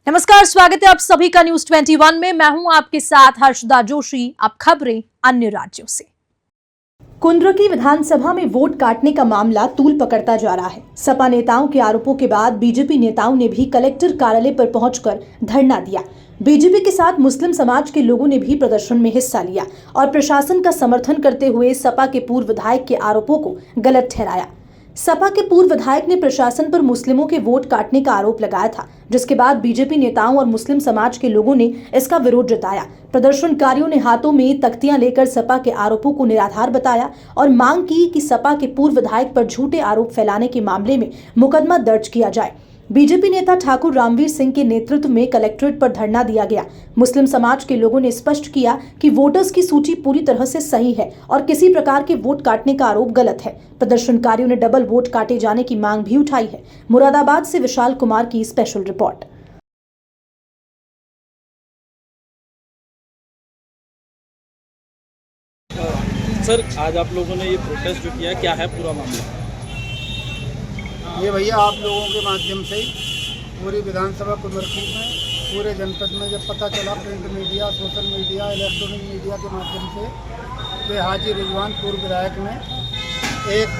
नमस्कार, स्वागत है आप सभी का न्यूज 21 में। मैं हूं आपके साथ हर्षदा जोशी। अब खबरें अन्य राज्यों से। कुंद्रकी विधानसभा में वोट काटने का मामला तूल पकड़ता जा रहा है। सपा नेताओं के आरोपों के बाद बीजेपी नेताओं ने भी कलेक्टर कार्यालय पर पहुंचकर धरना दिया। बीजेपी के साथ मुस्लिम समाज के लोगों ने भी प्रदर्शन में हिस्सा लिया और प्रशासन का समर्थन करते हुए सपा के पूर्व विधायक के आरोपों को गलत ठहराया। सपा के पूर्व विधायक ने प्रशासन पर मुस्लिमों के वोट काटने का आरोप लगाया था, जिसके बाद बीजेपी नेताओं और मुस्लिम समाज के लोगों ने इसका विरोध जताया। प्रदर्शनकारियों ने हाथों में तख्तियां लेकर सपा के आरोपों को निराधार बताया और मांग की कि सपा के पूर्व विधायक पर झूठे आरोप फैलाने के मामले में मुकदमा दर्ज किया जाए। बीजेपी नेता ठाकुर रामवीर सिंह के नेतृत्व में कलेक्ट्रेट पर धरना दिया गया। मुस्लिम समाज के लोगों ने स्पष्ट किया कि वोटर्स की सूची पूरी तरह से सही है और किसी प्रकार के वोट काटने का आरोप गलत है। प्रदर्शनकारियों ने डबल वोट काटे जाने की मांग भी उठाई है। मुरादाबाद से विशाल कुमार की स्पेशल रिपोर्ट। सर, आज आप लोगों ने ये प्रोटेस्ट जो किया, क्या है पूरा मामला? ये भैया आप लोगों के माध्यम से पूरी विधानसभा कुंदरकी में पूरे जनपद में जब पता चला, print media, social media, electronic media के माध्यम से कि हाजी रिजवान पूर्व विधायक ने एक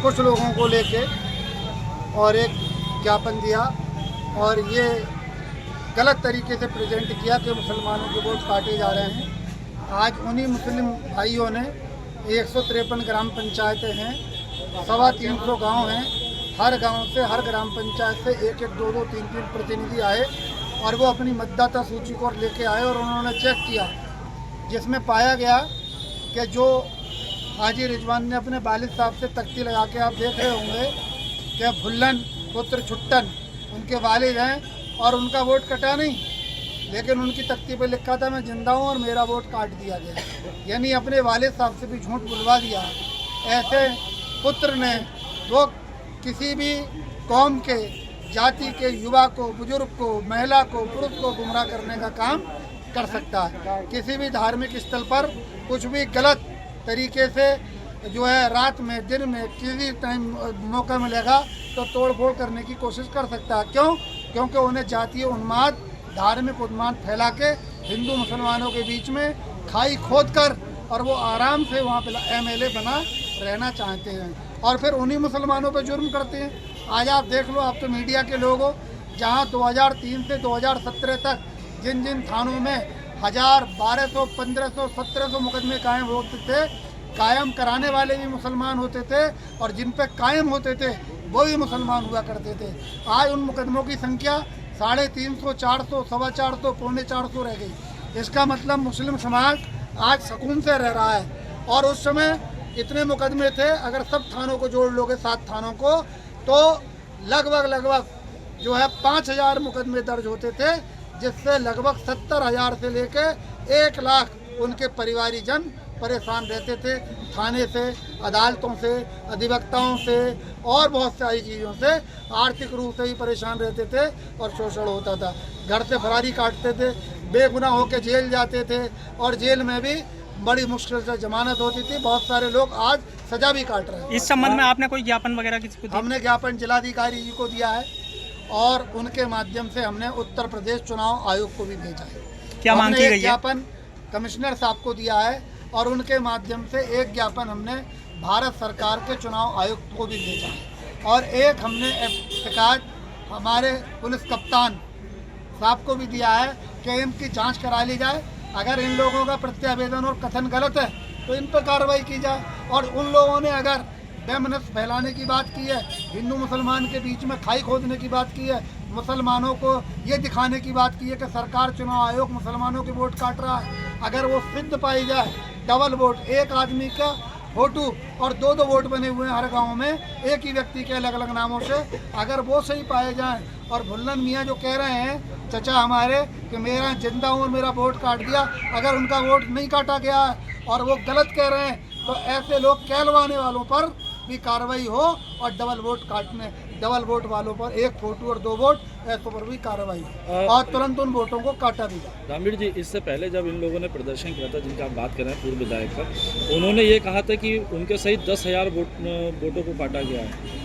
कुछ लोगों को लेके और एक ज्ञापन दिया और ये गलत तरीके से प्रेजेंट किया कि मुसलमानों के वोट काटे जा रहे हैं। आज उन्हीं मुस्लिम भाइयों ने 153 ग्राम पंचायतें हैं, 350 गांव हैं। हर गांव से, हर ग्राम पंचायत से एक एक, दो दो, तीन तीन प्रतिनिधि आए और वो अपनी मतदाता सूची को लेके आए और उन्होंने चेक किया, जिसमें पाया गया कि जो हाजी रिजवान ने अपने वालिद साहब से तख्ती लगा के, आप देख रहे होंगे कि भुल्लन पुत्र छुट्टन उनके वालिद हैं और उनका वोट कटा नहीं, लेकिन उनकी तख्ती पर लिखा था मैं जिंदा हूँ और मेरा वोट काट दिया गया। यानी अपने वालिद साहब से भी झूठ बुलवा दिया। ऐसे पुत्र ने वो किसी भी कौम के, जाति के युवा को, बुजुर्ग को, महिला को, पुरुष को गुमराह करने का काम कर सकता है। किसी भी धार्मिक स्थल पर कुछ भी गलत तरीके से जो है रात में, दिन में, किसी टाइम मौका मिलेगा तो तोड़ फोड़ करने की कोशिश कर सकता है। क्यों? क्योंकि उन्हें जातीय उन्माद, धार्मिक उन्माद फैला के हिंदू मुसलमानों के बीच में खाई खोद कर और वो आराम से वहाँ पर MLA बना रहना चाहते हैं और फिर उन्हीं मुसलमानों पर जुर्म करते हैं। आज आप देख लो, आप तो मीडिया के लोग हो, जहाँ 2003 से 2017 तक जिन जिन थानों में 1000, 1200, 1500, 1700 मुकदमे कायम होते थे, कायम कराने वाले भी मुसलमान होते थे और जिन पे कायम होते थे वो भी मुसलमान हुआ करते थे। आज उन मुकदमों की संख्या 350, 400, 425, 450 रह गई। इसका मतलब मुस्लिम समाज आज सुकून से रह रहा है। और उस समय इतने मुकदमे थे, अगर सब थानों को जोड़ लोगे, 7 थानों को, तो लगभग जो है 5000 मुकदमे दर्ज होते थे, जिससे लगभग 70,000 से लेके 1 लाख उनके परिवारीजन परेशान रहते थे। थाने से, अदालतों से, अधिवक्ताओं से और बहुत सारी चीज़ों से आर्थिक रूप से भी परेशान रहते थे और शोषण होता था। घर से फरारी काटते थे, बेगुनाह होकर जेल जाते थे और जेल में भी बड़ी मुश्किल से जमानत होती थी। बहुत सारे लोग आज सजा भी काट रहे हैं। इस संबंध में आपने कोई ज्ञापन वगैरह किसी को दिया? हमने ज्ञापन जिलाधिकारी जी को दिया है और उनके माध्यम से हमने उत्तर प्रदेश चुनाव आयोग को भी भेजा है। क्या मांग की गई है? ज्ञापन कमिश्नर साहब को दिया है और उनके माध्यम से एक ज्ञापन हमने भारत सरकार के चुनाव आयुक्त को भी भेजा है और एक हमने शिकायत हमारे पुलिस कप्तान साहब को भी दिया है कि इनकी जाँच करा ली जाए। अगर इन लोगों का प्रत्यावेदन और कथन गलत है तो इन पर कार्रवाई की जाए। और उन लोगों ने अगर बेमनस फैलाने की बात की है, हिंदू मुसलमान के बीच में खाई खोदने की बात की है, मुसलमानों को ये दिखाने की बात की है कि सरकार, चुनाव आयोग मुसलमानों के वोट काट रहा है, अगर वो सिद्ध पाई जाए, डबल वोट, एक आदमी का फोटो और 2-2 वोट बने हुए हैं हर गांव में, एक ही व्यक्ति के अलग अलग नामों से, अगर वो सही पाए जाएं और भुल्लन मियाँ जो कह रहे हैं चचा हमारे कि मेरा जिंदा हूँ और मेरा वोट काट दिया, अगर उनका वोट नहीं काटा गया है और वो गलत कह रहे हैं तो ऐसे लोग कहलवाने वालों पर भी कार्रवाई हो और डबल वोट वालों पर 1 फोटो और 2 वोट ऐसों पर भी कार्रवाई हो और तुरंत उन वोटों को काटा भी जाए। रामवीर जी, इससे पहले जब इन लोगों ने प्रदर्शन किया था, जिनका आप बात कर रहे हैं पूर्व विधायक का, उन्होंने ये कहा था कि उनके सहित 10,000 वोटों को काटा गया है।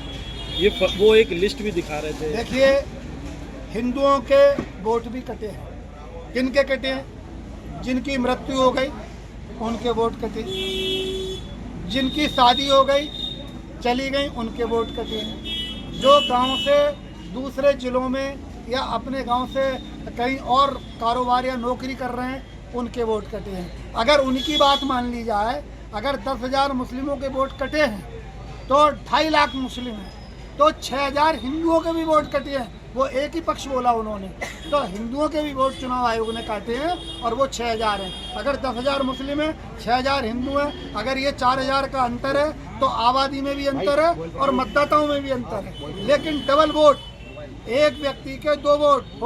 ये वो एक लिस्ट भी दिखा रहे थे। देखिए, हिंदुओं के वोट भी कटे हैं। किनके कटे हैं? जिनकी मृत्यु हो गई उनके वोट कटे, जिनकी शादी हो गई चली गई उनके वोट कटे हैं, जो गांव से दूसरे ज़िलों में या अपने गांव से कहीं और कारोबार या नौकरी कर रहे हैं उनके वोट कटे हैं। अगर उनकी बात मान ली जाए, अगर 10,000 मुस्लिमों के वोट कटे हैं तो 2.5 लाख मुस्लिम हैं, तो 6,000 हिंदुओं के भी वोट कटे हैं। वो एक ही पक्ष बोला उन्होंने, तो हिंदुओं के भी वोट चुनाव आयोग ने काटे हैं और वो 6,000 हैं। अगर 10,000 मुस्लिम है, 6,000 हिंदू हैं, अगर ये 4,000 का अंतर है तो आबादी में भी अंतर है और मतदाताओं में भी अंतर है। लेकिन डबल वोट, एक व्यक्ति के 2 वोट।